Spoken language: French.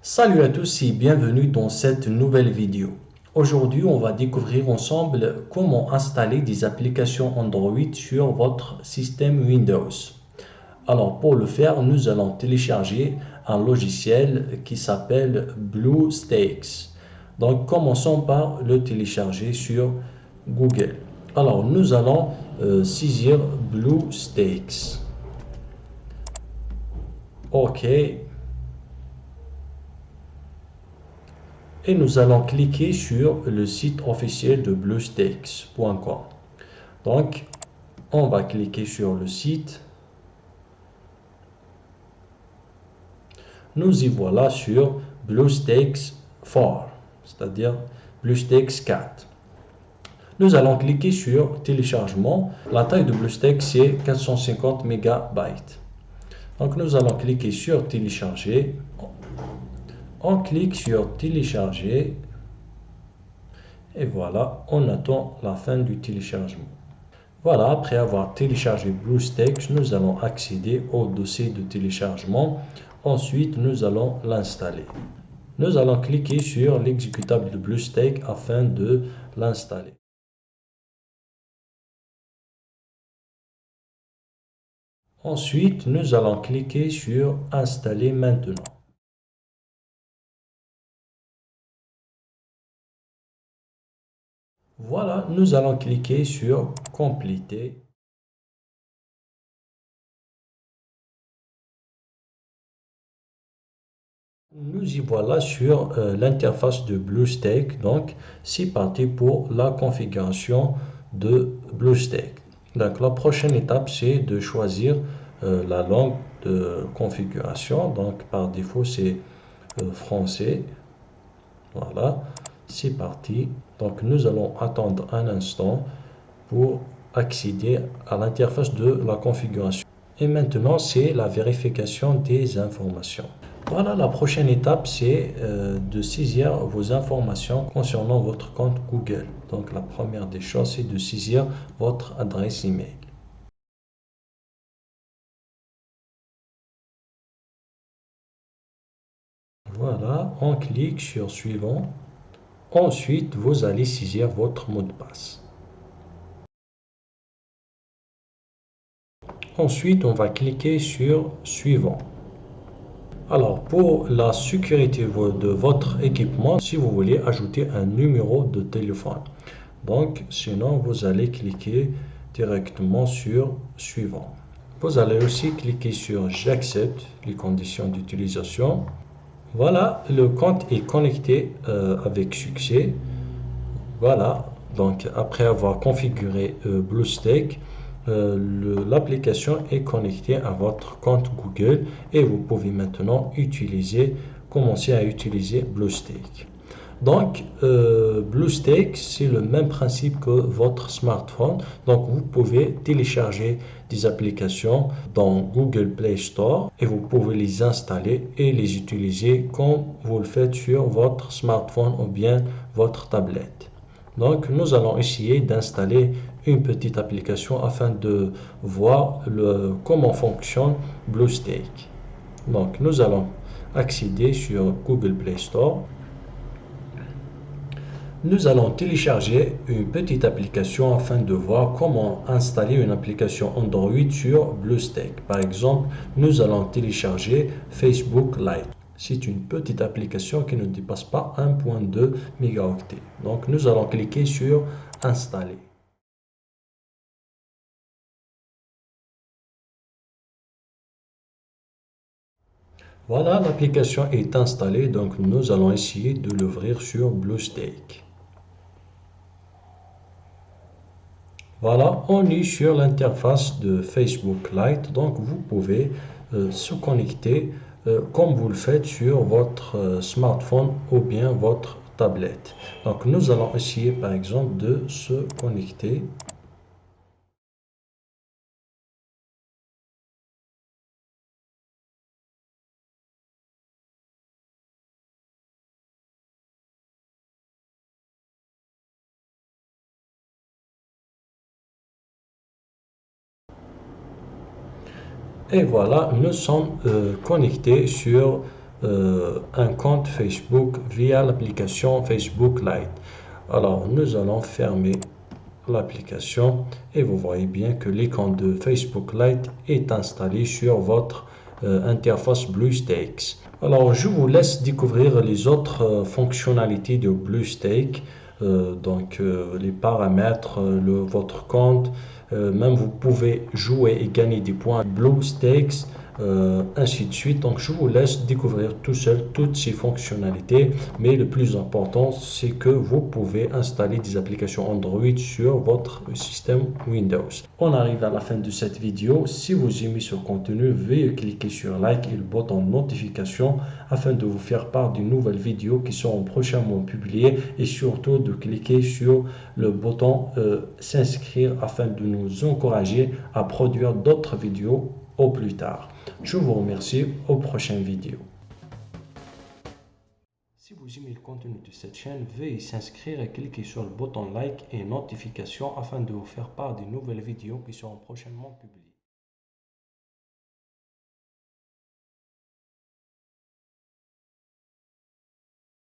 Salut à tous et bienvenue dans cette nouvelle vidéo. Aujourd'hui, on va découvrir ensemble comment installer des applications Android sur votre système Windows. Alors pour le faire, nous allons télécharger un logiciel qui s'appelle BlueStacks. Donc commençons par le télécharger sur Google. Alors nous allons saisir BlueStacks. OK. Et nous allons cliquer sur le site officiel de bluestacks.com. Donc, on va cliquer sur le site. Nous y voilà sur BlueStacks 4, c'est-à-dire BlueStacks 4. Nous allons cliquer sur téléchargement. La taille de BlueStacks c'est 450 MB. Donc, nous allons cliquer sur télécharger. On clique sur télécharger. Et voilà, on attend la fin du téléchargement. Voilà, après avoir téléchargé BlueStacks, nous allons accéder au dossier de téléchargement. Ensuite, nous allons l'installer. Nous allons cliquer sur l'exécutable de BlueStacks afin de l'installer. Ensuite, nous allons cliquer sur Installer maintenant. Voilà, nous allons cliquer sur Compléter. Nous y voilà sur l'interface de BlueStacks. Donc, c'est parti pour la configuration de BlueStacks. Donc, la prochaine étape, c'est de choisir la langue de configuration. Donc, par défaut, c'est français. Voilà, c'est parti. Donc, nous allons attendre un instant pour accéder à l'interface de la configuration. Et maintenant, c'est la vérification des informations. Voilà, la prochaine étape, c'est de saisir vos informations concernant votre compte Google. Donc, la première des choses, c'est de saisir votre adresse email. Voilà, on clique sur Suivant. Ensuite, vous allez saisir votre mot de passe. Ensuite, on va cliquer sur Suivant. Alors, pour la sécurité de votre équipement, si vous voulez ajouter un numéro de téléphone. Donc, sinon, vous allez cliquer directement sur Suivant. Vous allez aussi cliquer sur J'accepte les conditions d'utilisation. Voilà, le compte est connecté avec succès. Voilà, donc après avoir configuré BlueStacks, l'application est connectée à votre compte Google et vous pouvez maintenant commencer à utiliser BlueStacks. Donc, BlueStacks, c'est le même principe que votre smartphone. Donc, vous pouvez télécharger des applications dans Google Play Store et vous pouvez les installer et les utiliser comme vous le faites sur votre smartphone ou bien votre tablette. Donc, nous allons essayer d'installer une petite application afin de voir comment fonctionne BlueStacks. Donc, nous allons accéder sur Google Play Store. Nous allons télécharger une petite application afin de voir comment installer une application Android sur BlueStacks. Par exemple, nous allons télécharger Facebook Lite. C'est une petite application qui ne dépasse pas 1.2 mégaoctets. Donc, nous allons cliquer sur Installer. Voilà, l'application est installée. Donc, nous allons essayer de l'ouvrir sur BlueStacks. Voilà, on est sur l'interface de Facebook Lite, donc vous pouvez se connecter comme vous le faites sur votre smartphone ou bien votre tablette. Donc nous allons essayer par exemple de se connecter. Et voilà, nous sommes connectés sur un compte Facebook via l'application Facebook Lite. Alors, nous allons fermer l'application et vous voyez bien que l'écran de Facebook Lite est installé sur votre interface BlueStacks. Alors, je vous laisse découvrir les autres fonctionnalités de BlueStacks, les paramètres, votre compte, même vous pouvez jouer et gagner des points BlueStacks, ainsi de suite. Donc, je vous laisse découvrir tout seul toutes ces fonctionnalités, mais le plus important, c'est que vous pouvez installer des applications Android sur votre système Windows. On arrive à la fin de cette vidéo. Si vous aimez ce contenu, veuillez cliquer sur like et le bouton de notification afin de vous faire part de nouvelles vidéos qui seront prochainement publiées, et surtout de cliquer sur le bouton s'inscrire afin de nous encourager à produire d'autres vidéos au plus tard. Je vous remercie, aux prochaines vidéos. Si vous aimez le contenu de cette chaîne, veuillez s'inscrire et cliquer sur le bouton like et notification afin de vous faire part des nouvelles vidéos qui seront prochainement publiées.